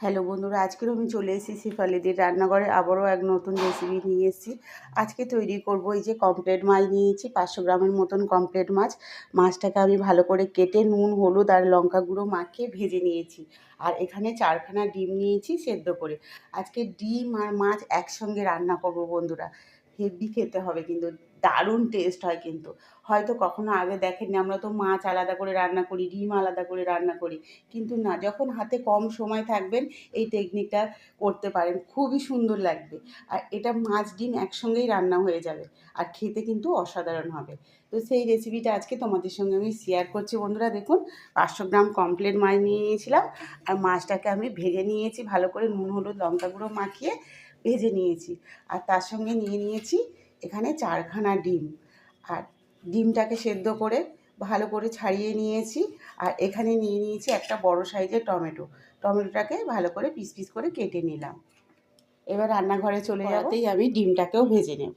Hello বন্ধুরা, আজকেও আমি চলে এসেছি শেফালিদির রান্নাঘরে। আবারও এক নতুন রেসিপি নিয়ে এসেছি। আজকে তৈরি করব এই যে কমপ্লেট মাছ নিয়েছি, 500 গ্রামের মতন কমপ্লেট মাছ। মাছটাকে আমি ভালো করে কেটে নুন, হলুদ আর লঙ্কা গুঁড়ো মাখিয়ে ভেজে নিয়েছি। আর এখানে 4খানা ডিম নিয়েছি সেদ্ধ করে। আজকে ডিম আর মাছ একসঙ্গে রান্না করব বন্ধুরা। হেভি খেতে হবে কিন্তু, দারুণ টেস্ট হয় কিন্তু। হয়তো কখনো আগে দেখেননি, আমরা তো মাছ আলাদা করে রান্না করি, ডিম আলাদা করে রান্না করি। কিন্তু না, যখন হাতে কম সময় থাকবেন এই টেকনিকটা করতে পারেন, খুবই সুন্দর লাগবে। আর এটা মাছ ডিম একসঙ্গেই রান্না হয়ে যাবে, আর খেতে কিন্তু অসাধারণ হবে। তো সেই রেসিপিটা আজকে তোমাদের সঙ্গে আমি শেয়ার করছি বন্ধুরা। দেখুন, 500 গ্রাম কমপ্লেট মাছ নিয়ে নিয়েছিলাম, আর মাছটাকে আমি ভেজে নিয়েছি ভালো করে, নুন হলুদ লঙ্কা গুঁড়ো মাখিয়ে ভেজে নিয়েছি। আর তার সঙ্গে নিয়ে নিয়েছি এখানে 4খানা ডিম, আর ডিমটাকে সেদ্ধ করে ভালো করে ছাড়িয়ে নিয়েছি। আর এখানে নিয়ে নিয়েছি একটা বড় সাইজের টমেটোটাকে ভালো করে পিস পিস করে কেটে নিলাম। এবার রান্নাঘরে চলে যাতেই আমি ডিমটাকেও ভেজে নেব।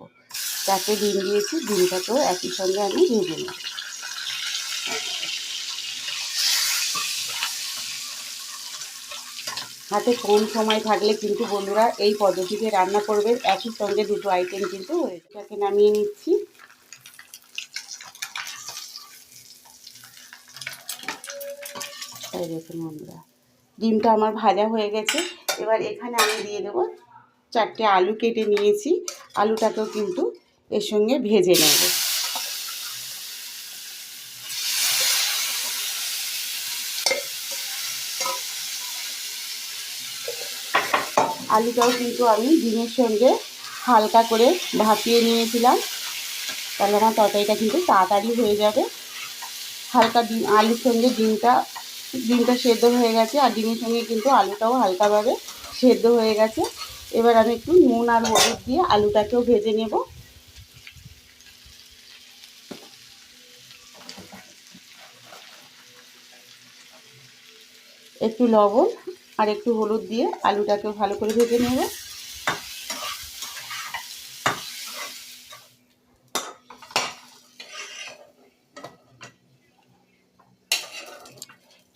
4টে ডিম দিয়েছি, ডিমটাকেও একই সঙ্গে আমি ভেজে নেব। হাতে কম সময় থাকলে কিন্তু বন্ধুরা এই পদ্ধতিতে রান্না করবেন, একই সঙ্গে দুটো আইটেম কিন্তু হয়ে যায়। এটাকে নামিয়ে নিচ্ছি। এই দেখুন বন্ধুরা, ডিমটা আমার ভাজা হয়ে গেছে। এবার এখানে আমি দিয়ে দেবো 4টে আলু কেটে নিয়েছি, আলুটাকেও কিন্তু এর সঙ্গে ভেজে নেব। আলুটাও কিন্তু আমি ডিমের সঙ্গে হালকা করে ভাপিয়ে নিয়েছিলাম, তাহলে আমার তরকারিটা কিন্তু তাড়াতাড়ি হয়ে যাবে। হালকা ডিম আলুর সঙ্গে ডিমটা সেদ্ধ হয়ে গেছে, আর ডিমের সঙ্গে কিন্তু আলুটাও হালকাভাবে সেদ্ধ হয়ে গেছে। এবার আমি একটু নুন আর হলুদ দিয়ে আলুটাকেও ভেজে নেব। একটু লবণ আর একটু হলুদ দিয়ে আলুটাকেও ভালো করে ভেজে নেব।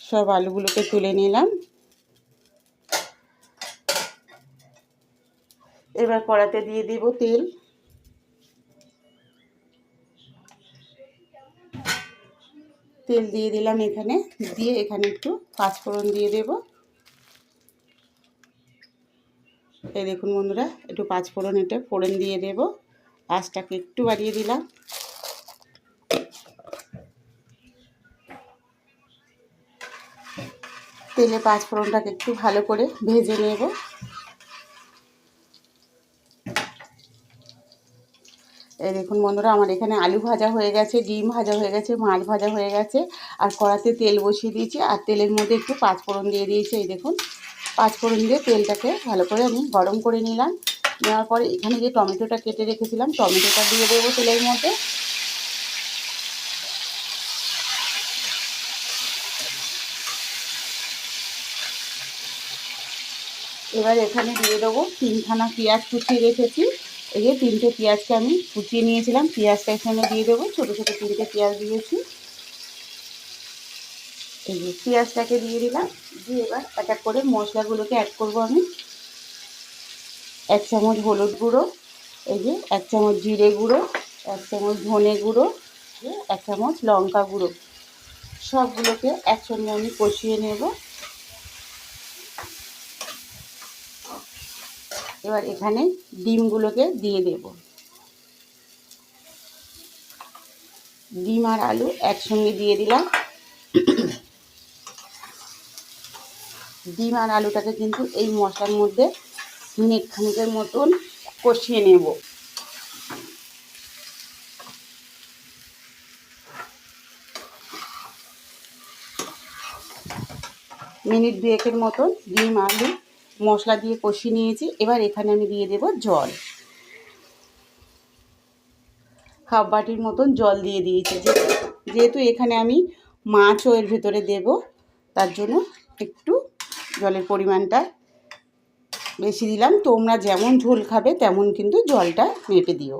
সব আলুগুলোকে তুলে নিলাম। এবার কড়াতে দিয়ে দেব তেল। তেল দিয়ে দিলাম এখানে, দিয়ে এখানে একটু পাঁচফোড়ন দিয়ে দেব। এই দেখুন বন্ধুরা, একটু পাঁচফোড়ন ফোড়ন দিয়ে দেব। আঁচটাকে একটু বাড়িয়ে দিলাম। তেলে পাঁচফোড়নটাকে একটু ভালো করে ভেজে নেব। এই দেখুন বন্ধুরা, আমার এখানে আলু ভাজা হয়ে গেছে, ডিম ভাজা হয়ে গেছে, মাছ ভাজা হয়ে গেছে। আর কড়াতে তেল বসিয়ে দিয়েছি, আর তেলের মধ্যে একটু পাঁচফোড়ন দিয়ে দিয়েছি। এই দেখুন, পাঁচফোড়ন দিয়ে তেলটাকে ভালো করে আমি গরম করে নিলাম। নেওয়ার পরে এখানে যে টমেটোটা কেটে রেখেছিলাম, টমেটোটা দিয়ে দেবো তেলের মধ্যে। এবার এখানে দিয়ে দেবো 3খানা পেঁয়াজ কুচিয়ে রেখেছি। এই যে 3টে পেঁয়াজকে আমি কুচিয়ে নিয়েছিলাম, পেঁয়াজটা এখানে দিয়ে দেবো। ছোটো ছোটো 3টে পেঁয়াজ দিয়েছি। এই যে পেঁয়াজটাকে দিয়ে দিলাম, দিয়ে এবার এক এক করে মশলাগুলোকে অ্যাড করবো আমি। 1 চামচ হলুদ গুঁড়ো, এই যে 1 চামচ জিরে গুঁড়ো, 1 চামচ ধনে গুঁড়ো, 1 চামচ লঙ্কা গুঁড়ো, সবগুলোকে একসঙ্গে আমি কষিয়ে নেব। এবার এখানে ডিমগুলোকে দিয়ে দেব। ডিম আর আলু একসঙ্গে দিয়ে দিলাম। ডিম আর আলুটাকে কিন্তু এই মশলার মধ্যে মিনিট খানিকের মতন কষিয়ে নেব। মিনিট 2-এর মতন ডিম আলু মশলা দিয়ে কষিয়ে নিয়েছি। এবার এখানে আমি দিয়ে দেব জল। হাফ বাটির মতন জল দিয়ে দিয়েছি। যেহেতু এখানে আমি মাছও এর ভেতরে দেব, তার জন্য একটু জলের পরিমাণটা বেশি দিলাম। তোমরা যেমন ঝোল খাবে তেমন কিন্তু জলটা মেপে দিও।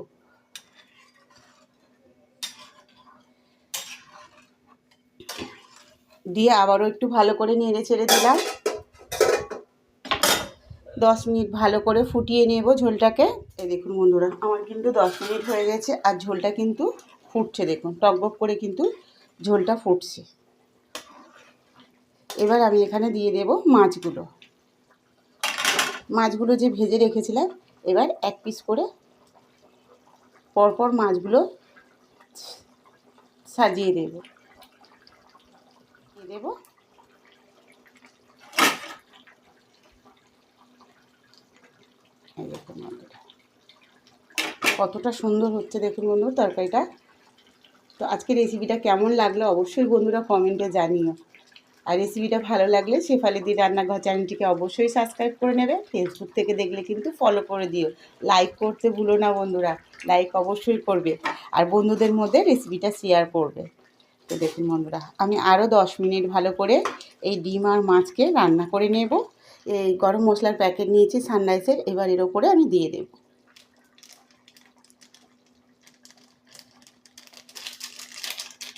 দিয়ে আবারও একটু ভালো করে নেড়ে ছেড়ে দিলাম। 10 মিনিট ভালো করে ফুটিয়ে নেব ঝোলটাকে। এই দেখুন বন্ধুরা, আমার কিন্তু 10 মিনিট হয়ে গেছে আর ঝোলটা কিন্তু ফুটছে, দেখুন টকবক করে কিন্তু ঝোলটা ফুটছে। এবার আমি এখানে দিয়ে দেব মাছগুলো। মাছগুলো যে ভেজে রেখেছিলাম, এবার এক পিস করে পরপর মাছগুলো সাজিয়ে দেব। দিয়ে দেব এই দেখুন বন্ধুরা, কতটা সুন্দর হচ্ছে দেখুন বন্ধু তরকারিটা। তো আজকে রেসিপিটা কেমন লাগলো অবশ্যই বন্ধুরা কমেন্টে জানিও। আর রেসিপিটা ভালো লাগলে শেফালিদি রান্নাঘর চ্যানেলটিকে অবশ্যই সাবস্ক্রাইব করে নেবে। ফেসবুক থেকে দেখলে কিন্তু ফলো করে দিও। লাইক করতে ভুলো না বন্ধুরা, লাইক অবশ্যই করবে আর বন্ধুদের মধ্যে রেসিপিটা শেয়ার করবে। তো দেখুন বন্ধুরা, আমি আরও 10 মিনিট ভালো করে এই ডিম আর মাছকে রান্না করে নেব। এই গরম মশলার প্যাকেট নিয়েছি সানরাইসের, এবার এর ওপরে আমি দিয়ে দেব।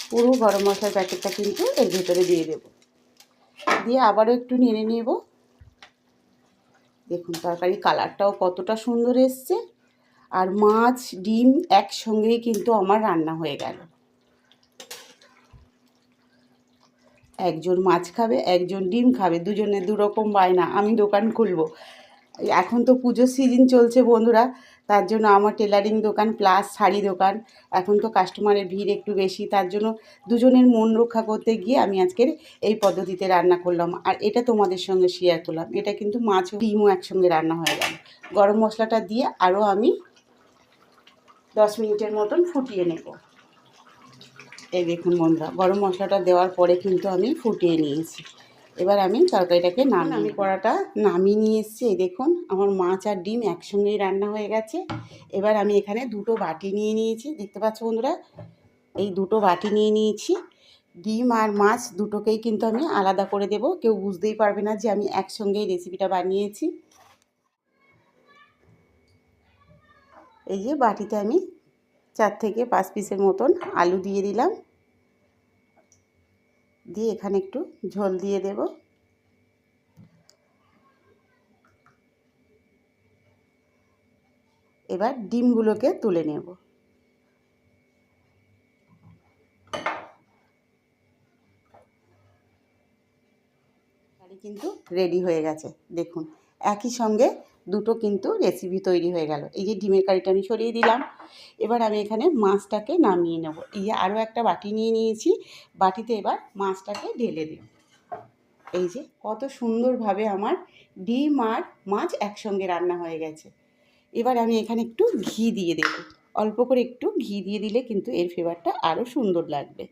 পুরো গরম মশলার প্যাকেটটা কিন্তু এর ভেতরে দিয়ে দেব, দিয়ে আবারও একটু নেড়ে নেব। দেখুন তরকারি কালারটাও কতটা সুন্দর এসছে, আর মাছ ডিম একসঙ্গেই কিন্তু আমার রান্না হয়ে গেল। একজন মাছ খাবে, একজন ডিম খাবে, দুজনে দুরকম বায়না, আমি দোকান খুলবো। এখন তো পুজোর সিজন চলছে বন্ধুরা, তার জন্য আমার টেলারিং দোকান প্লাস শাড়ি দোকান, এখন তো কাস্টমারের ভিড় একটু বেশি, তার জন্য দুজনের মন রক্ষা করতে গিয়ে আমি আজকের এই পদ্ধতিতে রান্না করলাম আর এটা তোমাদের সঙ্গে শেয়ার করলাম। এটা কিন্তু মাছ ও ডিমও একসঙ্গে রান্না হয়ে গেল। গরম মশলাটা দিয়ে আরও আমি 10 মিনিটের মতন ফুটিয়ে নেব। এই দেখুন বন্ধুরা, গরম মশলাটা দেওয়ার পরে কিন্তু আমি ফুটিয়ে নিয়েছি। এবার আমি তরকারিটাকে আমি কড়াটা নামিয়ে নিয়ে এসেছি। এই দেখুন আমার মাছ আর ডিম একসঙ্গেই রান্না হয়ে গেছে। এবার আমি এখানে দুটো বাটি নিয়ে নিয়েছি, দেখতে পাচ্ছ বন্ধুরা, এই দুটো বাটি নিয়ে নিয়েছি। ডিম আর মাছ দুটোকেই কিন্তু আমি আলাদা করে দেব, কেউ বুঝতেই পারবে না যে আমি একসঙ্গেই রেসিপিটা বানিয়েছি। এই যে বাটিতে আমি 4 থেকে 5 পিসের মতন আলু দিয়ে দিলাম, দিয়ে এখানে একটু ঝোল দিয়ে দেব। এবার ডিমগুলোকে তুলে নেব। কিন্তু রেডি হয়ে গেছে, দেখুন একই সঙ্গে দুটো কিন্তু রেসিপি তৈরি হয়ে গেল। এই যে ডিমের কারিটা আমি সরিয়ে দিলাম। এবার আমি এখানে মাছটাকে নামিয়ে নেব। এই যে আরও একটা বাটি নিয়ে নিয়েছি, বাটিতে এবার মাছটাকে ঢেলে দিই। এই যে কত সুন্দরভাবে আমার ডিম আর মাছ একসঙ্গে রান্না হয়ে গেছে। এবার আমি এখানে একটু ঘি দিয়ে দেব, অল্প করে একটু ঘি দিয়ে দিলে কিন্তু এর ফ্লেভারটা আরও সুন্দর লাগবে।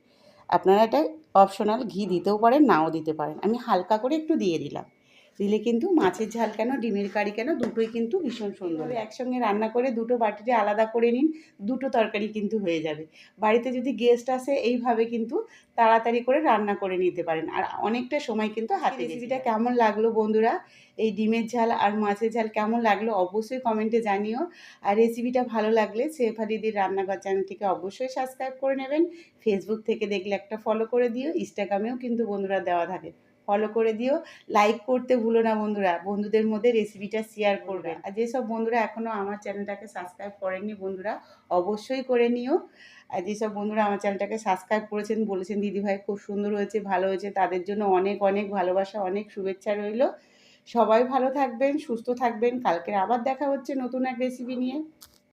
আপনারা এটা অপশনাল, ঘি দিতেও পারেন নাও দিতে পারেন, আমি হালকা করে একটু দিয়ে দিলাম। দিলে কিন্তু মাছের ঝাল কেন ডিমের কারি কেন দুটোই কিন্তু ভীষণ সুন্দর। একসঙ্গে রান্না করে দুটো বাটিতে আলাদা করে নিন, দুটো তরকারি কিন্তু হয়ে যাবে। বাড়িতে যদি গেস্ট আসে এইভাবে কিন্তু তাড়াতাড়ি করে রান্না করে নিতে পারেন আর অনেকটা সময় কিন্তু হাতে। রেসিপিটা কেমন লাগলো বন্ধুরা, এই ডিমের ঝাল আর মাছের ঝাল কেমন লাগলো অবশ্যই কমেন্টে জানিও। আর রেসিপিটা ভালো লাগলে শেফালিদির রান্নাঘর চ্যানেলটিকে অবশ্যই সাবস্ক্রাইব করে নেবেন। ফেসবুক থেকে দেখলে একটা ফলো করে দিও, ইনস্টাগ্রামেও কিন্তু বন্ধুরা দেওয়া থাকে, ফলো করে দিও। লাইক করতে ভুলো না বন্ধুরা, বন্ধুদের মধ্যে রেসিপিটা শেয়ার করবেন। আর যেসব বন্ধুরা এখনও আমার চ্যানেলটাকে সাবস্ক্রাইব করেননি বন্ধুরা অবশ্যই করে নিও। আর যেসব বন্ধুরা আমার চ্যানেলটাকে সাবস্ক্রাইব করেছেন, বলেছেন দিদিভাই খুব সুন্দর হয়েছে, ভালো হয়েছে, তাদের জন্য অনেক অনেক ভালোবাসা, অনেক শুভেচ্ছা রইল। সবাই ভালো থাকবেন, সুস্থ থাকবেন। কালকের আবার দেখা হচ্ছে নতুন এক রেসিপি নিয়ে।